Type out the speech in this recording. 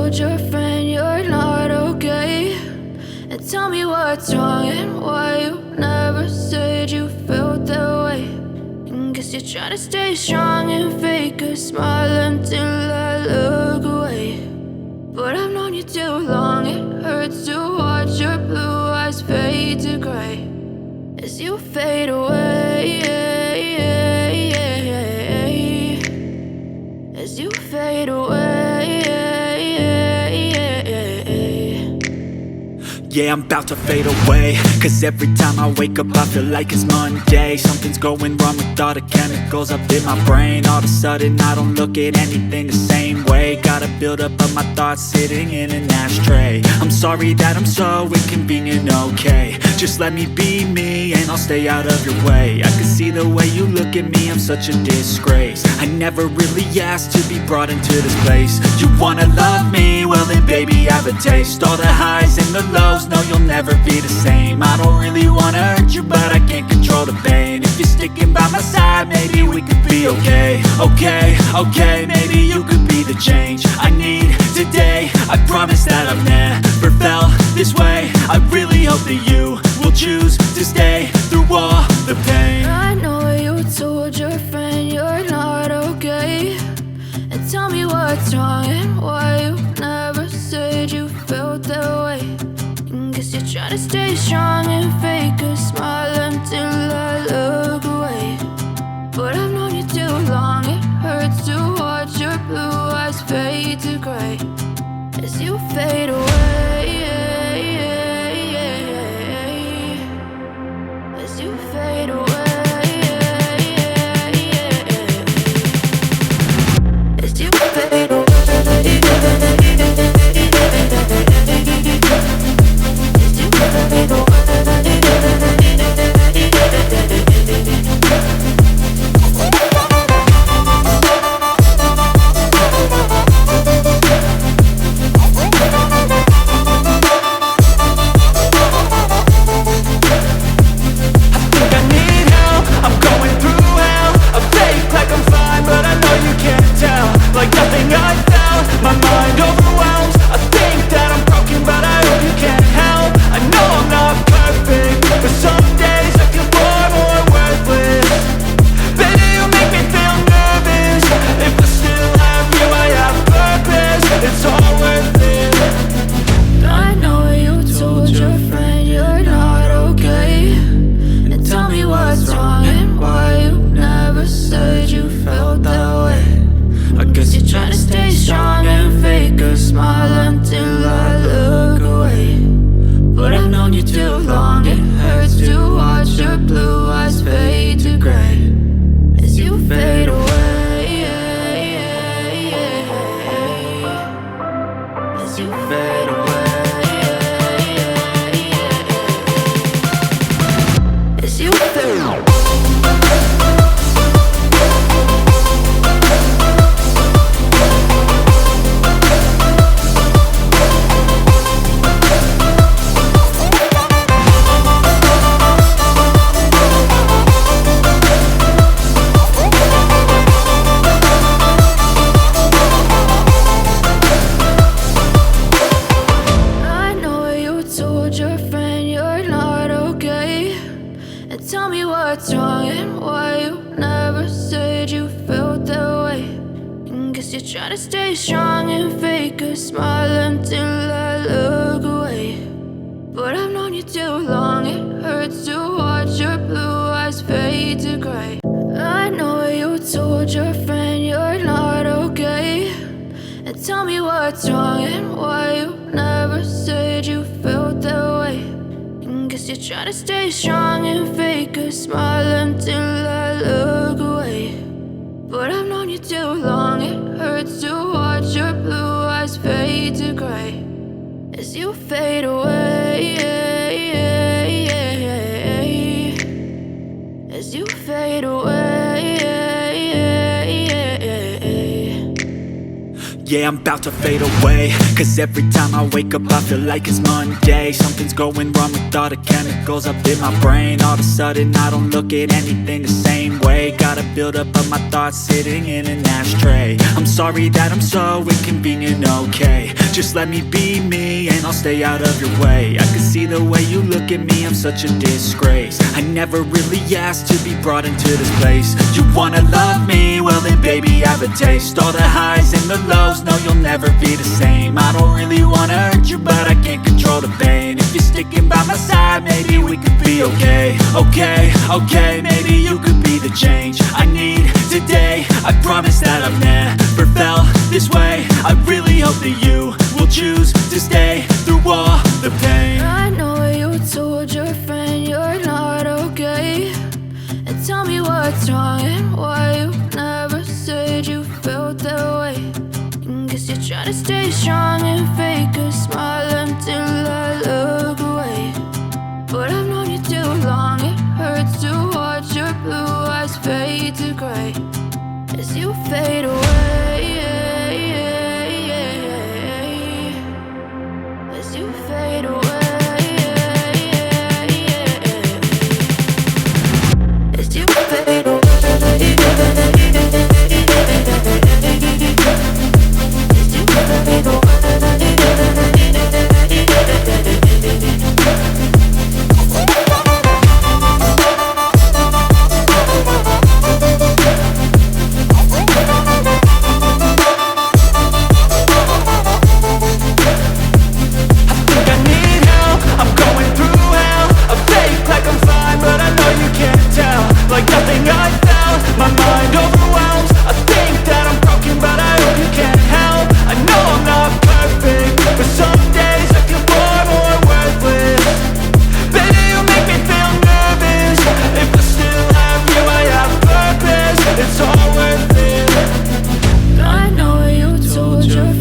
told your friend you're not okay, and tell me what's wrong and why you never said you felt that way. And guess you're trying to stay strong and fake a smile until I look away. But I've known you too long, it hurts to watch your blue eyes fade to gray as you fade away, as you fade away. Yeah, I'm about to fade away, cause every time I wake up I feel like it's Monday. Something's going wrong with all the chemicals up in my brain. All of a sudden I don't look at anything the same way. Got a build up of my thoughts sitting in an ashtray. I'm sorry that I'm so inconvenient, okay. Just let me be me and I'll stay out of your way. I can see the way you look at me, I'm such a disgrace. I never really asked to be brought into this place. You wanna love me? Well then baby, have a taste. All the highs and the lows, no, you'll never be the same. I don't really wanna hurt you, but I can't control the pain. If you're sticking by my side, maybe we could be okay. Okay, maybe you could be the change I need today. I promise that I've never felt this way. I really hope that you will choose to stay through all the pain. I know you told your friend you're not okay, and tell me what's wrong and why you never said you felt that way. And guess you're trying to stay strong and fake a smile until I look away. But I've known you too long, it hurts to watch your blue eyes fade to gray as you fade away, as you fade away. Tell me what's wrong and why you never said you felt that way. And guess you're trying to stay strong and fake a smile until I look away. But I've known you too long, it hurts to watch your blue eyes fade to gray. I know you told your friend you're not okay, and tell me what's wrong and why you never said you felt that way. Guess you're trying to stay strong and fake a smile until I look away. But I've known you too long, it hurts to watch your blue eyes fade to gray as you fade away, as you fade away. Yeah, I'm about to fade away, cause every time I wake up I feel like it's Monday. Something's going wrong with all the chemicals up in my brain. All of a sudden I don't look at anything the same way. way. Got a buildup of my thoughts sitting in an ashtray. I'm sorry that I'm so inconvenient, okay. Just let me be me and I'll stay out of your way. I can see the way you look at me, I'm such a disgrace. I never really asked to be brought into this place. You wanna love me? Well then baby, have a taste. All the highs and the lows, no you'll never be the same. I don't really wanna hurt you, but I can't control the pain. If you're sticking by my side, maybe we could be okay. Okay, maybe you could be the change I need today. I promise that I've never felt this way. I really hope that you will choose to stay through all the pain. I know you told your friend you're not okay, and tell me what's wrong and why you never said you felt that way. And guess you're trying to stay strong and fake a smile until I look away. But I've known you too long, it hurts to watch your blue eyes fade to gray as you fade away. As you fade away. As you fade away. As you fade away. Like nothing I felt, my mind overwhelms. I think that I'm broken, but I hope you can't help. I know I'm not perfect, but some days I feel far more worthless. Baby, you make me feel nervous. If I still have you, I have purpose. It's all worth it. I know you told your